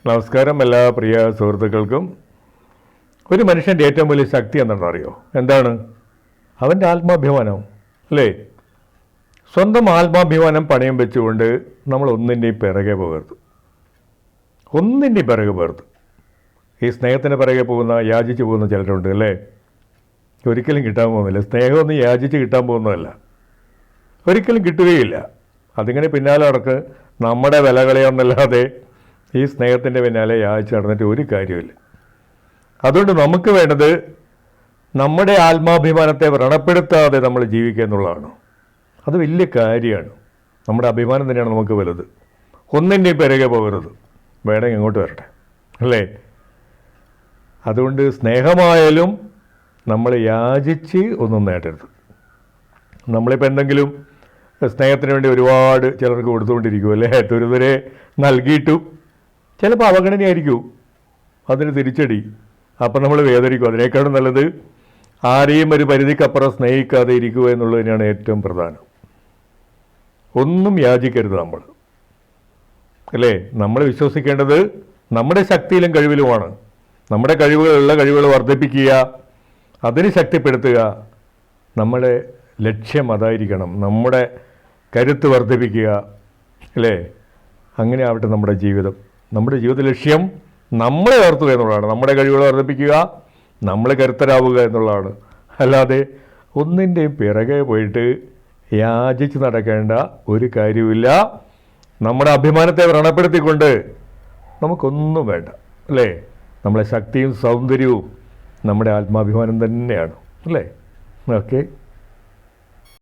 നമസ്കാരം എല്ലാ പ്രിയ സുഹൃത്തുക്കൾക്കും. ഒരു മനുഷ്യൻ്റെ ഏറ്റവും വലിയ ശക്തി എന്താണെന്ന് അറിയോ? എന്താണ്? അവൻ്റെ ആത്മാഭിമാനം, അല്ലേ? സ്വന്തം ആത്മാഭിമാനം പണയം വെച്ചുകൊണ്ട് നമ്മൾ ഒന്നിൻ്റെയും പിറകെ പോകരുത്. ഈ സ്നേഹത്തിന് പിറകെ പോകുന്ന, യാചിച്ച് പോകുന്ന ചിലരുണ്ട്, അല്ലേ? ഒരിക്കലും കിട്ടാൻ പോകുന്നില്ല. സ്നേഹമൊന്നും യാചിച്ച് കിട്ടാൻ പോകുന്നതല്ല, ഒരിക്കലും കിട്ടുകയില്ല. അതിങ്ങനെ പിന്നാലെ നടക്ക് നമ്മുടെ വില കളയാമെന്നല്ലാതെ ഈ സ്നേഹത്തിൻ്റെ പിന്നാലെ യാചിച്ച് നടന്നിട്ട് ഒരു കാര്യമില്ല. അതുകൊണ്ട് നമുക്ക് വേണ്ടത് നമ്മുടെ ആത്മാഭിമാനത്തെ വ്രണപ്പെടുത്താതെ നമ്മൾ ജീവിക്കുക എന്നുള്ളതാണ്. അത് വലിയ കാര്യമാണ്. നമ്മുടെ അഭിമാനം തന്നെയാണ് നമുക്ക് വലുത്. ഒന്നിൻ്റെയും പിറകെ പോകരുത്, വേണമെങ്കിൽ ഇങ്ങോട്ട് വരട്ടെ, അല്ലേ? അതുകൊണ്ട് സ്നേഹമായാലും നമ്മൾ യാചിച്ച് ഒന്നും നേടരുത്. നമ്മളിപ്പോൾ എന്തെങ്കിലും സ്നേഹത്തിന് വേണ്ടി ഒരുപാട് ചിലർക്ക് കൊടുത്തുകൊണ്ടിരിക്കും, അല്ലേ? തുരുതുരെ നൽകിയിട്ടും ചിലപ്പോൾ അവഗണനയായിരിക്കും അതിന് തിരിച്ചടി. അപ്പം നമ്മൾ വേദനിക്കും. അതിനേക്കാളും നല്ലത് ആരെയും ഒരു പരിധിക്കപ്പുറം സ്നേഹിക്കാതെ ഇരിക്കുക എന്നുള്ളത് തന്നെയാണ് ഏറ്റവും പ്രധാനം. ഒന്നും യാചിക്കരുത് നമ്മൾ, അല്ലേ? നമ്മൾ വിശ്വസിക്കേണ്ടത് നമ്മുടെ ശക്തിയിലും കഴിവിലുമാണ്. നമ്മുടെ കഴിവുകൾ വർദ്ധിപ്പിക്കുക, അതിന് ശക്തിപ്പെടുത്തുക. നമ്മുടെ ലക്ഷ്യം അതായിരിക്കണം, നമ്മുടെ കരുത്ത് വർദ്ധിപ്പിക്കുക, അല്ലേ? അങ്ങനെ ആവട്ടെ നമ്മുടെ ജീവിതം. നമ്മുടെ ജീവിത ലക്ഷ്യം നമ്മളെ ഉയർത്തുക എന്നുള്ളതാണ്. നമ്മുടെ കഴിവുകൾ വർദ്ധിപ്പിക്കുക, നമ്മൾ കരുത്തരാവുക എന്നുള്ളതാണ്. അല്ലാതെ ഒന്നിൻ്റെയും പിറകെ പോയിട്ട് യാചിച്ച് നടക്കേണ്ട ഒരു കാര്യമില്ല. നമ്മുടെ അഭിമാനത്തെ വ്രണപ്പെടുത്തിക്കൊണ്ട് നമുക്കൊന്നും വേണ്ട, അല്ലേ? നമ്മളെ ശക്തിയും സൗന്ദര്യവും നമ്മുടെ ആത്മാഭിമാനം തന്നെയാണ്, അല്ലേ? ഓക്കെ.